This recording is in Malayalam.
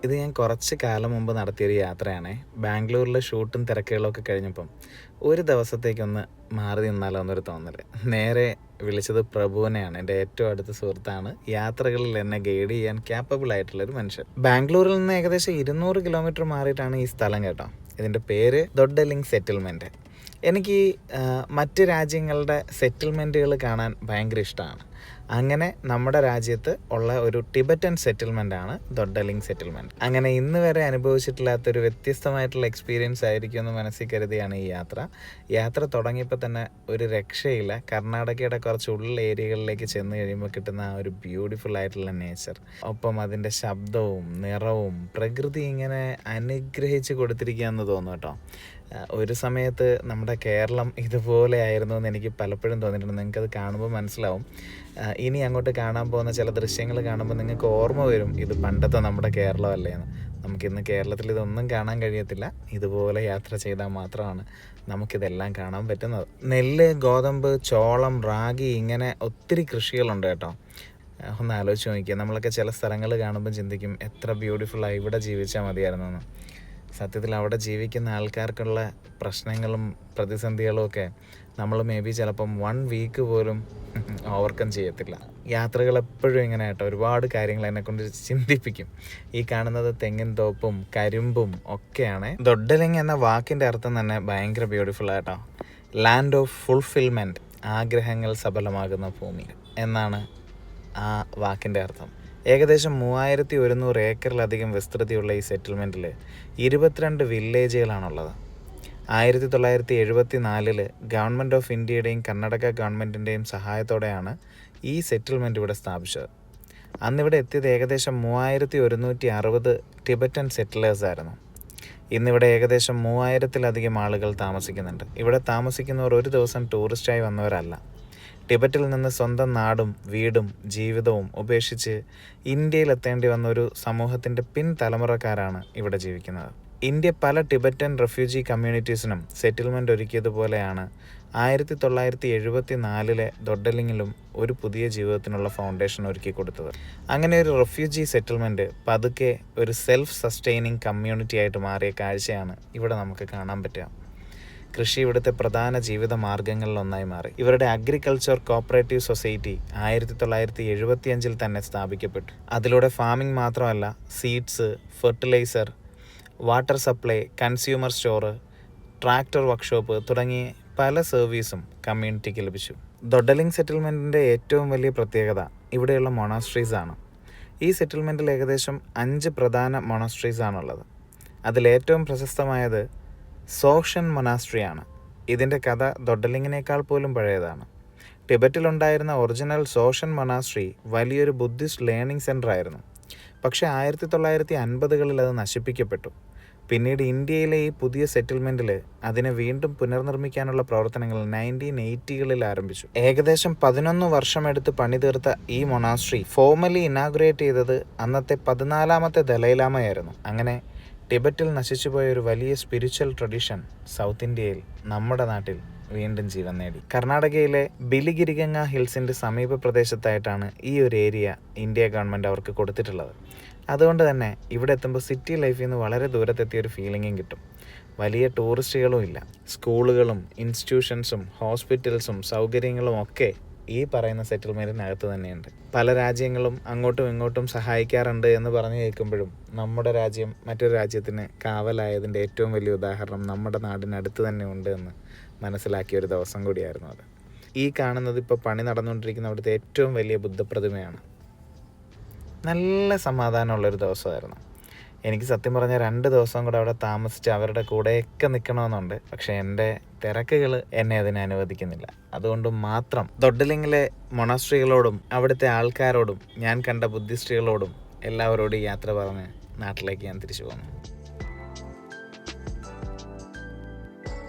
ഇത് ഞാൻ കുറച്ച് കാലം മുമ്പ് നടത്തിയൊരു യാത്രയാണേ. ബാംഗ്ലൂരിലെ ഷൂട്ടും തിരക്കുകളൊക്കെ കഴിഞ്ഞപ്പം ഒരു ദിവസത്തേക്കൊന്ന് മാറി നിന്നാലോ എന്നൊരു തോന്നൽ. നേരെ വിളിച്ചത് പ്രഭുവിനെയാണ്. എൻ്റെ ഏറ്റവും അടുത്ത സുഹൃത്താണ്. യാത്രകളിൽ എന്നെ ഗൈഡ് ചെയ്യാൻ ക്യാപ്പബിൾ ആയിട്ടുള്ളൊരു മനുഷ്യൻ. ബാംഗ്ലൂരിൽ നിന്ന് ഏകദേശം 200 കിലോമീറ്റർ മാറിയിട്ടാണ് ഈ സ്ഥലം കേട്ടോ. ഇതിൻ്റെ പേര് ദൊഡ്ഡലിംഗ് സെറ്റിൽമെൻറ്റ്. എനിക്ക് മറ്റ് രാജ്യങ്ങളുടെ സെറ്റിൽമെൻറ്റുകൾ കാണാൻ ഭയങ്കര ഇഷ്ടമാണ്. അങ്ങനെ നമ്മുടെ രാജ്യത്ത് ഉള്ള ഒരു ടിബറ്റൻ സെറ്റിൽമെൻ്റാണ് ദൊഡ്ഡലിംഗ് സെറ്റിൽമെൻറ്റ്. അങ്ങനെ ഇന്ന് വരെ അനുഭവിച്ചിട്ടില്ലാത്തൊരു വ്യത്യസ്തമായിട്ടുള്ള എക്സ്പീരിയൻസ് ആയിരിക്കും എന്ന് മനസ്സിൽ കരുതിയാണ് ഈ യാത്ര തുടങ്ങിയപ്പോൾ തന്നെ ഒരു രക്ഷയില്ല. കർണാടകയുടെ കുറച്ച് ഉള്ള ഏരിയകളിലേക്ക് ചെന്ന് കഴിയുമ്പോൾ കിട്ടുന്ന ആ ഒരു ബ്യൂട്ടിഫുൾ ആയിട്ടുള്ള നേച്ചർ, ഒപ്പം അതിൻ്റെ ശബ്ദവും നിറവും പ്രകൃതി ഇങ്ങനെ അനുഗ്രഹിച്ച് കൊടുത്തിരിക്കുക എന്ന് തോന്നും കേട്ടോ. ഒരു സമയത്ത് നമ്മുടെ കേരളം ഇതുപോലെ ആയിരുന്നു എന്ന് എനിക്ക് പലപ്പോഴും തോന്നിയിട്ടുണ്ട്. നിങ്ങൾക്കത് കാണുമ്പോൾ മനസ്സിലാവും. ഇനി അങ്ങോട്ട് കാണാൻ പോകുന്ന ചില ദൃശ്യങ്ങൾ കാണുമ്പോൾ നിങ്ങൾക്ക് ഓർമ്മ വരും, ഇത് പണ്ടത്തെ നമ്മുടെ കേരളം അല്ലേ എന്ന്. നമുക്കിന്ന് കേരളത്തിൽ ഇതൊന്നും കാണാൻ കഴിയത്തില്ല. ഇതുപോലെ യാത്ര ചെയ്താൽ മാത്രമാണ് നമുക്കിതെല്ലാം കാണാൻ പറ്റുന്നത്. നെല്ല്, ഗോതമ്പ്, ചോളം, റാഗി, ഇങ്ങനെ ഒത്തിരി കൃഷികളുണ്ട് കേട്ടോ. ഒന്ന് ആലോചിച്ച് നോക്കിയാൽ നമ്മളൊക്കെ ചില സ്ഥലങ്ങൾ കാണുമ്പോൾ ചിന്തിക്കും, എത്ര ബ്യൂട്ടിഫുള്ളായി ഇവിടെ ജീവിച്ചാൽ മതിയായിരുന്നെന്ന്. സത്യത്തിൽ അവിടെ ജീവിക്കുന്ന ആൾക്കാർക്കുള്ള പ്രശ്നങ്ങളും പ്രതിസന്ധികളും ഒക്കെ നമ്മൾ ചിലപ്പം 1 വീക്ക് പോലും ഓവർകം ചെയ്യത്തില്ല. യാത്രകൾ എപ്പോഴും ഇങ്ങനെ കേട്ടോ, ഒരുപാട് കാര്യങ്ങൾ എന്നെക്കൊണ്ട് ചിന്തിപ്പിക്കും. ഈ കാണുന്നത് തെങ്ങിൻ തോപ്പും കരിമ്പും ഒക്കെയാണ്. ദൊഡ്ഡലിംഗ് എന്ന വാക്കിൻ്റെ അർത്ഥം തന്നെ ഭയങ്കര ബ്യൂട്ടിഫുൾ ആട്ടോ. ലാൻഡ് ഓഫ് ഫുൾഫിൽമെൻറ്റ്, ആഗ്രഹങ്ങൾ സഫലമാകുന്ന ഭൂമി എന്നാണ് ആ വാക്കിൻ്റെ അർത്ഥം. ഏകദേശം 3100 ഏക്കറിലധികം വിസ്തൃതിയുള്ള ഈ സെറ്റിൽമെൻറ്റിൽ 22 വില്ലേജുകളാണുള്ളത്. 1974 ഗവൺമെൻറ് ഓഫ് ഇന്ത്യയുടെയും കർണാടക ഗവൺമെൻറ്റിൻ്റെയും സഹായത്തോടെയാണ് ഈ സെറ്റിൽമെൻറ്റ് ഇവിടെ സ്ഥാപിച്ചത്. അന്നിവിടെ എത്തിയത് ഏകദേശം 3160 ടിബറ്റൻ സെറ്റിലേഴ്സായിരുന്നു. ഇന്നിവിടെ ഏകദേശം 3000-ലധികം ആളുകൾ താമസിക്കുന്നുണ്ട്. ഇവിടെ താമസിക്കുന്നവർ ഒരു ദിവസം ടൂറിസ്റ്റായി വന്നവരല്ല. ടിബറ്റിൽ നിന്ന് സ്വന്തം നാടും വീടും ജീവിതവും ഉപേക്ഷിച്ച് ഇന്ത്യയിലെത്തേണ്ടി വന്ന ഒരു സമൂഹത്തിൻ്റെ പിൻതലമുറക്കാരാണ് ഇവിടെ ജീവിക്കുന്നത്. ഇന്ത്യ പല ടിബറ്റൻ റെഫ്യൂജി കമ്മ്യൂണിറ്റീസിനും സെറ്റിൽമെൻറ്റ് ഒരുക്കിയതുപോലെയാണ് 1974 ദൊഡ്ഡലിംഗിലും ഒരു പുതിയ ജീവിതത്തിനുള്ള ഫൗണ്ടേഷൻ ഒരുക്കി കൊടുത്തത്. അങ്ങനെ ഒരു റെഫ്യൂജി സെറ്റിൽമെൻറ്റ് പതുക്കെ ഒരു സെൽഫ് സസ്റ്റെയിനിങ് കമ്മ്യൂണിറ്റി ആയിട്ട് മാറിയ കാഴ്ചയാണ് ഇവിടെ നമുക്ക് കാണാൻ പറ്റുക. കൃഷി ഇവിടുത്തെ പ്രധാന ജീവിത മാർഗങ്ങളിലൊന്നായി മാറി. ഇവരുടെ അഗ്രികൾച്ചർ കോപ്പറേറ്റീവ് സൊസൈറ്റി 1975 തന്നെ സ്ഥാപിക്കപ്പെട്ടു. അതിലൂടെ ഫാമിംഗ് മാത്രമല്ല, seeds, fertiliser, water supply, consumer store, tractor workshop തുടങ്ങിയ പല സർവീസും കമ്മ്യൂണിറ്റിക്ക് ലഭിച്ചു. ദൊഡ്ഡലിംഗ് സെറ്റിൽമെൻറ്റിൻ്റെ ഏറ്റവും വലിയ പ്രത്യേകത ഇവിടെയുള്ള മൊണാസ്ട്രീസ് ആണ്. ഈ സെറ്റിൽമെൻറ്റിൽ ഏകദേശം 5 പ്രധാന മൊണാസ്ട്രീസ് ആണുള്ളത്. അതിലേറ്റവും പ്രശസ്തമായത് സോഷൻ മൊനാസ്ട്രിയാണ്. ഇതിൻ്റെ കഥ ദൊഡ്ഡലിംഗിനേക്കാൾ പോലും പഴയതാണ്. ടിബറ്റിലുണ്ടായിരുന്ന ഒറിജിനൽ സോഷൻ മൊനാസ്ട്രി വലിയൊരു ബുദ്ധിസ്റ്റ് ലേണിംഗ് സെൻ്റർ ആയിരുന്നു. പക്ഷേ 1950-കളിൽ അത് നശിപ്പിക്കപ്പെട്ടു. പിന്നീട് ഇന്ത്യയിലെ ഈ പുതിയ സെറ്റിൽമെൻറ്റിൽ അതിനെ വീണ്ടും പുനർനിർമ്മിക്കാനുള്ള പ്രവർത്തനങ്ങൾ 1980-കളിൽ ആരംഭിച്ചു. ഏകദേശം 11 വർഷമെടുത്ത് പണിതീർത്ത ഈ മൊനാസ്ട്രി ഫോർമലി ഇനാഗുറേറ്റ് ചെയ്തത് അന്നത്തെ 14ാമത്തെ ദലൈലാമയായിരുന്നു. അങ്ങനെ ടിബറ്റിൽ നശിച്ചുപോയ ഒരു വലിയ സ്പിരിച്വൽ ട്രഡീഷൻ സൗത്ത് ഇന്ത്യയിൽ, നമ്മുടെ നാട്ടിൽ വീണ്ടും ജീവൻ നേടി. കർണാടകയിലെ ബിലിഗിരിഗംഗ ഹിൽസിൻ്റെ സമീപ പ്രദേശത്തായിട്ടാണ് ഈ ഒരു ഏരിയ ഇന്ത്യ ഗവൺമെൻറ് അവർക്ക് കൊടുത്തിട്ടുള്ളത്. അതുകൊണ്ട് തന്നെ ഇവിടെ എത്തുമ്പോൾ സിറ്റി ലൈഫിൽ നിന്ന് വളരെ ദൂരത്തെത്തിയ ഒരു ഫീലിംഗും കിട്ടും. വലിയ ടൂറിസ്റ്റുകളും ഇല്ല. സ്കൂളുകളും ഇൻസ്റ്റിറ്റ്യൂഷൻസും ഹോസ്പിറ്റൽസും സൗകര്യങ്ങളും ഒക്കെ ഈ പറയുന്ന സെറ്റിൽമെൻറ്റിനകത്ത് തന്നെയുണ്ട്. പല രാജ്യങ്ങളും അങ്ങോട്ടും ഇങ്ങോട്ടും സഹായിക്കാറുണ്ട് എന്ന് പറഞ്ഞു കേൾക്കുമ്പോഴും നമ്മുടെ രാജ്യം മറ്റൊരു രാജ്യത്തിന് കാവലായതിൻ്റെ ഏറ്റവും വലിയ ഉദാഹരണം നമ്മുടെ നാടിനടുത്ത് തന്നെ ഉണ്ട് എന്ന് മനസ്സിലാക്കിയ ഒരു ദിവസം കൂടിയായിരുന്നു അത്. ഈ കാണുന്നത് ഇപ്പോൾ പണി നടന്നുകൊണ്ടിരിക്കുന്ന അവിടുത്തെ ഏറ്റവും വലിയ ബുദ്ധപ്രതിമയാണ്. നല്ല സമാധാനമുള്ളൊരു ദിവസമായിരുന്നു. എനിക്ക് സത്യം പറഞ്ഞാൽ 2 ദിവസം കൂടെ അവിടെ താമസിച്ച് അവരുടെ കൂടെയൊക്കെ നിൽക്കണമെന്നുണ്ട്. പക്ഷേ എൻ്റെ തിരക്കുകൾ എന്നെ അതിനെ അനുവദിക്കുന്നില്ല. അതുകൊണ്ട് മാത്രം ദൊഡ്ഡലിംഗിലെ മൊണാസ്ട്രികളോടും അവിടുത്തെ ആൾക്കാരോടും ഞാൻ കണ്ട ബുദ്ധിസ്റ്റുകളോടും എല്ലാവരോടും യാത്ര പറഞ്ഞ് നാട്ടിലേക്ക് ഞാൻ തിരിച്ചു പോകുന്നു.